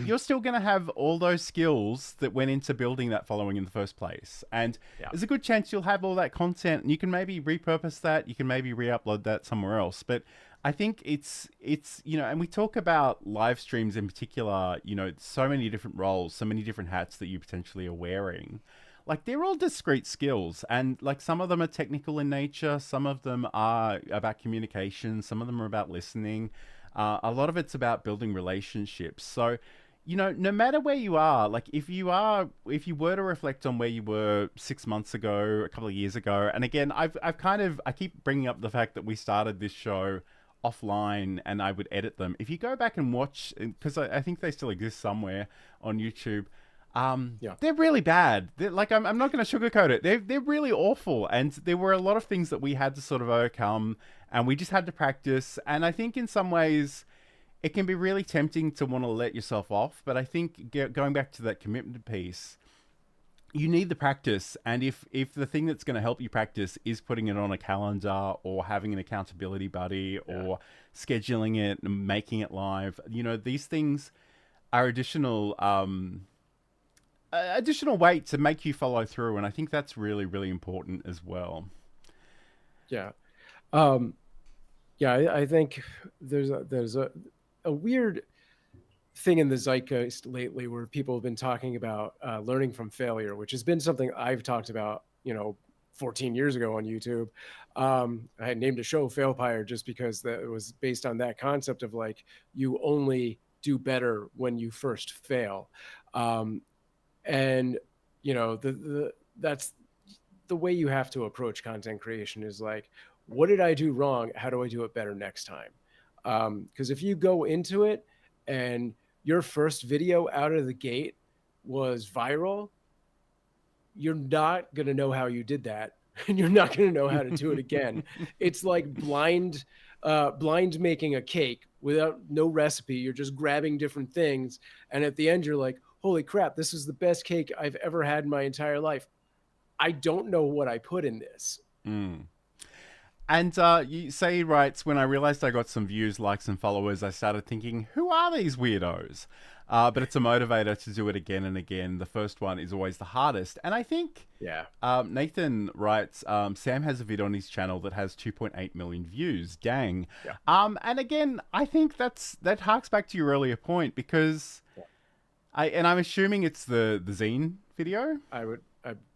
you're still gonna have all those skills that went into building that following in the first place, and there's a good chance you'll have all that content, and you can maybe repurpose that, you can maybe re-upload that somewhere else. But I think it's you know, and we talk about live streams in particular. You know, so many different roles, so many different hats that you potentially are wearing. Like, they're all discrete skills, and like, some of them are technical in nature, some of them are about communication, some of them are about listening. A lot of it's about building relationships. So, you know, no matter where you are, like, if you were to reflect on where you were 6 months ago, a couple of years ago, and again, I keep bringing up the fact that we started this show offline and I would edit them. If you go back and watch, because I think they still exist somewhere on YouTube, they're really bad. I'm not going to sugarcoat it. They're really awful, and there were a lot of things that we had to sort of overcome, and we just had to practice. And I think in some ways, it can be really tempting to want to let yourself off. But I think going back to that commitment piece, you need the practice. And if the thing that's going to help you practice is putting it on a calendar, or having an accountability buddy, or scheduling it and making it live, you know, these things are additional weight to make you follow through. And I think that's really, really important as well. Yeah. I think there's a weird thing in the zeitgeist lately where people have been talking about learning from failure, which has been something I've talked about, 14 years ago on YouTube. I had named a show Failpire just because that was based on that concept of, like, you only do better when you first fail. And that's the way you have to approach content creation, is like, what did I do wrong? How do I do it better next time? Because if you go into it and your first video out of the gate was viral, you're not going to know how you did that. And you're not going to know how to do it again. It's like blind making a cake without no recipe. You're just grabbing different things. And at the end, you're like, holy crap, this is the best cake I've ever had in my entire life. I don't know what I put in this. And you say, he writes, when I realized I got some views, likes, and followers, I started thinking, who are these weirdos? But it's a motivator to do it again and again. The first one is always the hardest. And I think Nathan writes, Sam has a vid on his channel that has 2.8 million views. Dang. Yeah. And again, I think that harks back to your earlier point, because I'm assuming it's the zine video. I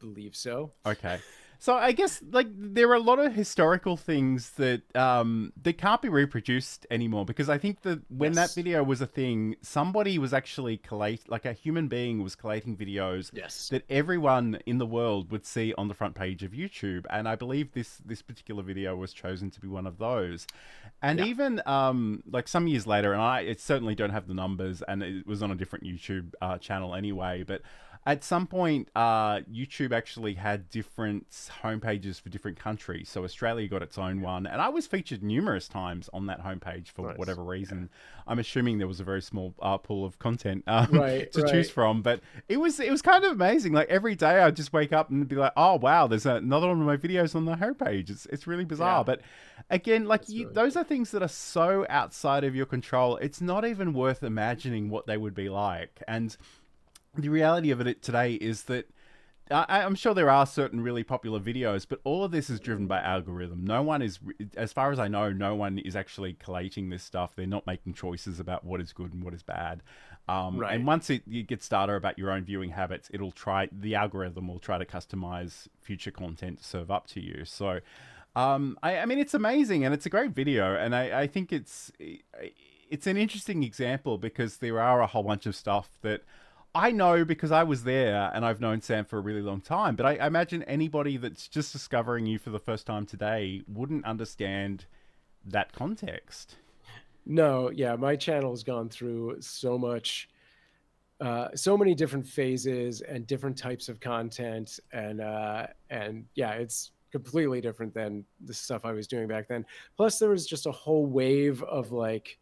believe so. Okay. So I guess, like, there are a lot of historical things that that can't be reproduced anymore, because I think that when that video was a thing, somebody was actually like a human being was collating videos that everyone in the world would see on the front page of YouTube, and I believe this particular video was chosen to be one of those. And even like some years later, and I certainly don't have the numbers, and it was on a different YouTube channel anyway, but at some point, YouTube actually had different homepages for different countries. So Australia got its own one, and I was featured numerous times on that homepage for whatever reason. I'm assuming there was a very small pool of content to choose from, but it was kind of amazing. Like, every day I'd just wake up and be like, oh wow, there's another one of my videos on the homepage. It's really bizarre. But again, like, those are things that are so outside of your control. It's not even worth imagining what they would be like. And the reality of it today is that I'm sure there are certain really popular videos, but all of this is driven by algorithm. No one is, as far as I know, no one is actually collating this stuff. They're not making choices about what is good and what is bad. And once you get started about your own viewing habits, the algorithm will try to customize future content to serve up to you. So, I mean, it's amazing, and it's a great video. And I think it's an interesting example, because there are a whole bunch of stuff that I know because I was there, and I've known Sam for a really long time. But I imagine anybody that's just discovering you for the first time today wouldn't understand that context. No, yeah, my channel's gone through so much, so many different phases and different types of content, and yeah, it's completely different than the stuff I was doing back then. Plus, there was just a whole wave of like,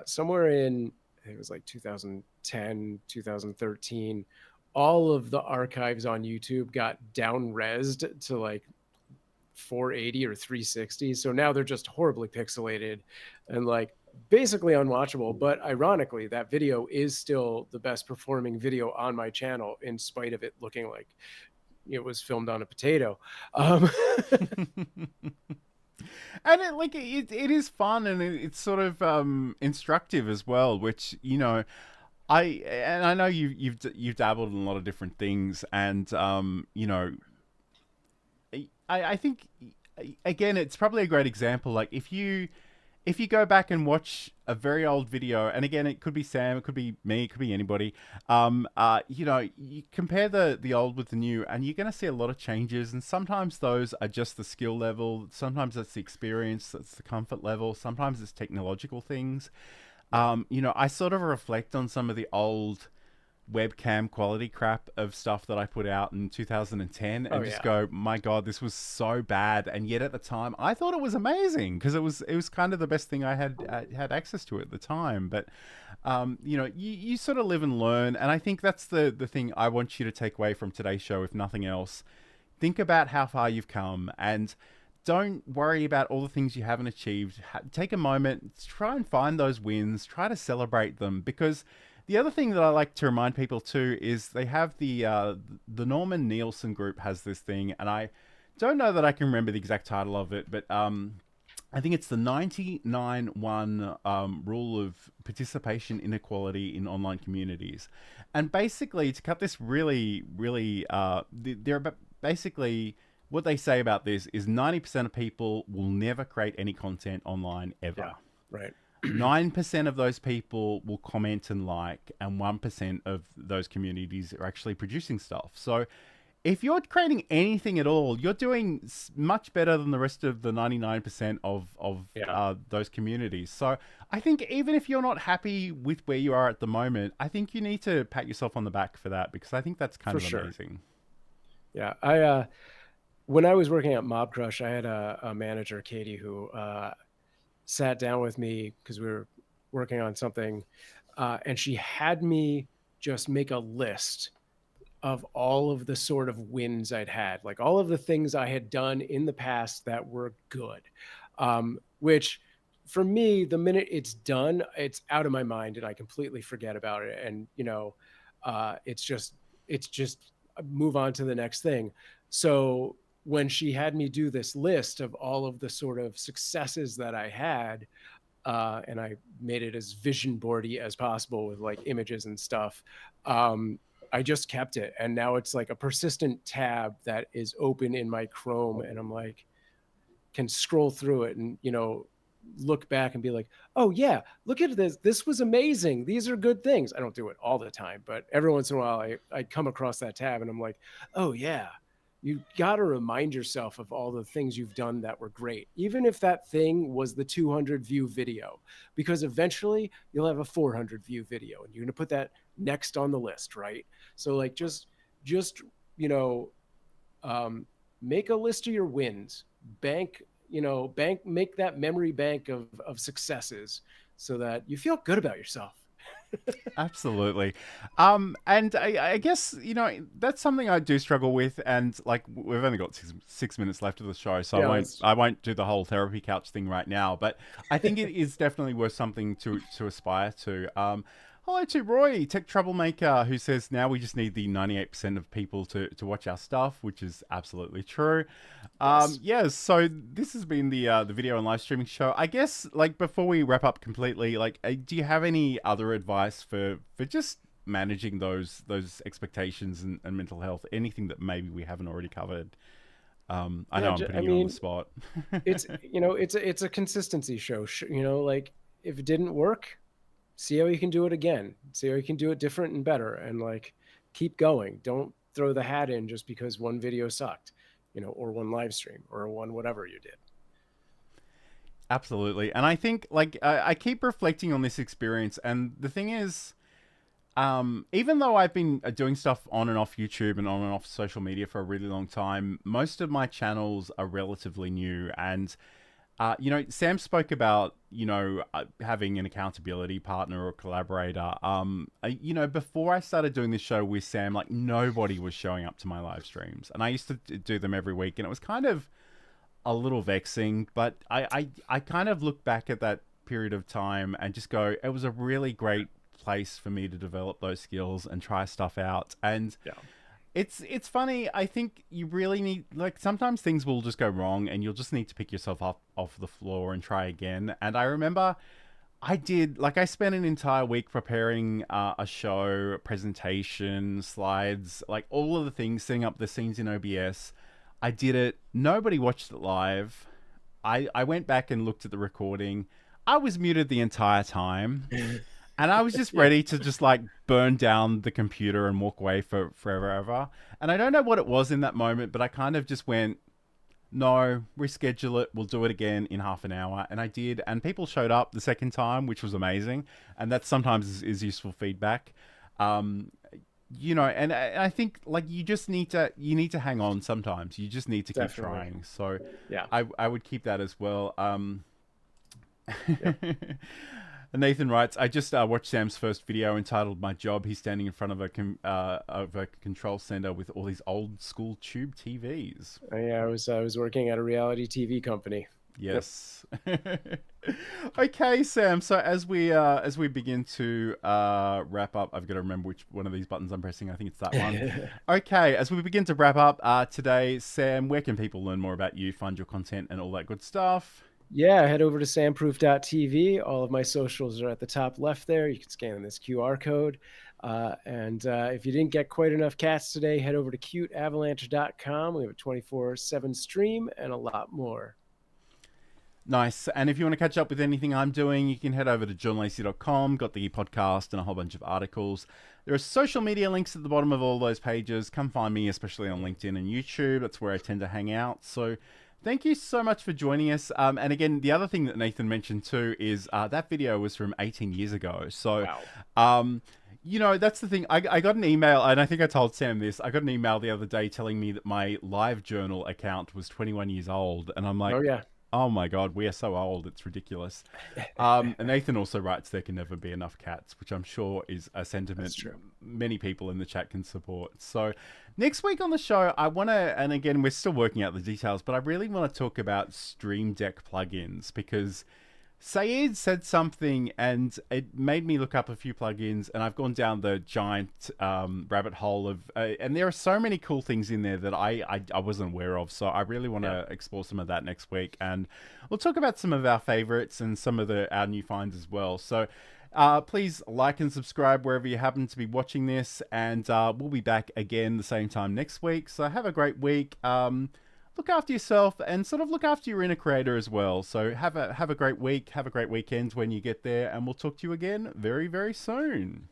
somewhere in, I think it was like 2010, 2013, all of the archives on YouTube got down resed to like 480 or 360. So now they're just horribly pixelated and like basically unwatchable. But ironically, that video is still the best performing video on my channel, in spite of it looking like it was filmed on a potato. And it is fun, and it's sort of instructive as well, which, you know, I know you've dabbled in a lot of different things, and you know, I think, again, it's probably a great example. Like if you go back and watch a very old video, and again, it could be Sam, it could be me, it could be anybody. You know, you compare the old with the new, and you're going to see a lot of changes. And sometimes those are just the skill level. Sometimes that's the experience. That's the comfort level. Sometimes it's technological things. You know, I sort of reflect on some of the old webcam quality crap of stuff that I put out in 2010 and just go, my God, this was so bad. And yet at the time I thought it was amazing, because it was kind of the best thing I had access to at the time. But you know, you sort of live and learn, and I think that's the thing I want you to take away from today's show, if nothing else. Think about how far you've come, and don't worry about all the things you haven't achieved. Take a moment, try and find those wins, try to celebrate them, because the other thing that I like to remind people too is they have the Norman Nielsen group has this thing, and I don't know that I can remember the exact title of it, but I think it's the 99-1 rule of participation inequality in online communities. And basically, to cut this really, really, basically what they say about this is 90% of people will never create any content online ever. Yeah, right. 9% of those people will comment and like, and 1% of those communities are actually producing stuff. So if you're creating anything at all, you're doing much better than the rest of the 99% of those communities. So I think even if you're not happy with where you are at the moment, I think you need to pat yourself on the back for that, because I think that's kind of amazing. Yeah, I when I was working at Mob Crush, I had a manager, Katie, who sat down with me because we were working on something, and she had me just make a list of all of the sort of wins I'd had, like all of the things I had done in the past that were good, which for me, the minute it's done, it's out of my mind and I completely forget about it. And, you know, it's just move on to the next thing. So when she had me do this list of all of the sort of successes that I had, and I made it as vision boardy as possible with like images and stuff, I just kept it. And now it's like a persistent tab that is open in my Chrome, and I'm like, can scroll through it and, you know, look back and be like, oh yeah, look at this. This was amazing. These are good things. I don't do it all the time, but every once in a while I come across that tab and I'm like, oh yeah. You got to remind yourself of all the things you've done that were great, even if that thing was the 200 view video, because eventually you'll have a 400 view video and you're going to put that next on the list, right? So like just you know, make a list of your wins, make that memory bank of successes so that you feel good about yourself. Absolutely. And I guess, you know, that's something I do struggle with. And like, we've only got 6 minutes left of the show, so Yeah, I won't do the whole therapy couch thing right now, but I think it is definitely worth something to aspire to. Hello to Roy, tech troublemaker, who says now we just need the 98% of people to watch our stuff, which is absolutely true. Yes, so this has been the video and live streaming show. I guess, like, before we wrap up completely, like, do you have any other advice for just managing those expectations and mental health? Anything that maybe we haven't already covered? I know I'm putting you on the spot. It's, you know, it's a consistency show. You know, like if it didn't work, see how you can do it again. See how you can do it different and better, and like keep going. Don't throw the hat in just because one video sucked, you know, or one live stream or one whatever you did. Absolutely. And I think, like, I keep reflecting on this experience. And the thing is, even though I've been doing stuff on and off YouTube and on and off social media for a really long time, most of my channels are relatively new. And, Sam spoke about, having an accountability partner or collaborator. Before I started doing this show with Sam, like, nobody was showing up to my live streams. And I used to do them every week. And it was kind of a little vexing, but I kind of look back at that period of time and just go, it was a really great place for me to develop those skills and try stuff out. And Yeah. it's funny. I think you really need, like, sometimes things will just go wrong and you'll just need to pick yourself up off the floor and try again. And I remember I spent an entire week preparing a show, presentation, slides, like all of the things, setting up the scenes in OBS. I did it. Nobody watched it live. I went back and looked at the recording. I was muted the entire time. And I was just ready to just like burn down the computer and walk away for forever. And I don't know what it was in that moment, but I kind of just went, no, reschedule it. We'll do it again in half an hour. And I did. And people showed up the second time, which was amazing. And that sometimes is useful feedback. And I think like you need to hang on sometimes. You just need to keep trying. So Yeah. I would keep that as well. Nathan writes, I just watched Sam's first video entitled "My Job." He's standing in front of a control center with all these old school tube TVs. Yeah, I was working at a reality TV company. Yes. Okay, Sam. So as we begin to wrap up, I've got to remember which one of these buttons I'm pressing. I think it's that one. Okay, as we begin to wrap up today, Sam, where can people learn more about you, find your content, and all that good stuff? Yeah, head over to samproof.tv. All of my socials are at the top left there. You can scan this QR code. And if you didn't get quite enough cats today, head over to cuteavalanche.com. We have a 24/7 stream and a lot more. Nice. And if you want to catch up with anything I'm doing, you can head over to johnlacey.com. Got the podcast and a whole bunch of articles. There are social media links at the bottom of all those pages. Come find me, especially on LinkedIn and YouTube. That's where I tend to hang out. So thank you so much for joining us. And again, the other thing that Nathan mentioned too is that video was from 18 years ago. So, Wow. That's the thing. I got an email, and I think I told Sam this. I got an email the other day telling me that my LiveJournal account was 21 years old. And I'm like, Oh, yeah. oh my God, we are so old. It's ridiculous. And Nathan also writes there can never be enough cats, which I'm sure is a sentiment many people in the chat can support. So next week on the show, I want to, and again, we're still working out the details, but I really want to talk about Stream Deck plugins because Saeed said something and it made me look up a few plugins, and I've gone down the giant rabbit hole of, and there are so many cool things in there that I wasn't aware of. So I really want to explore some of that next week, and we'll talk about some of our favorites and some of our new finds as well. So please like and subscribe wherever you happen to be watching this, and we'll be back again the same time next week. So have a great week. Look after yourself and sort of look after your inner creator as well. So have a great week, have a great weekend when you get there, and we'll talk to you again very, very soon.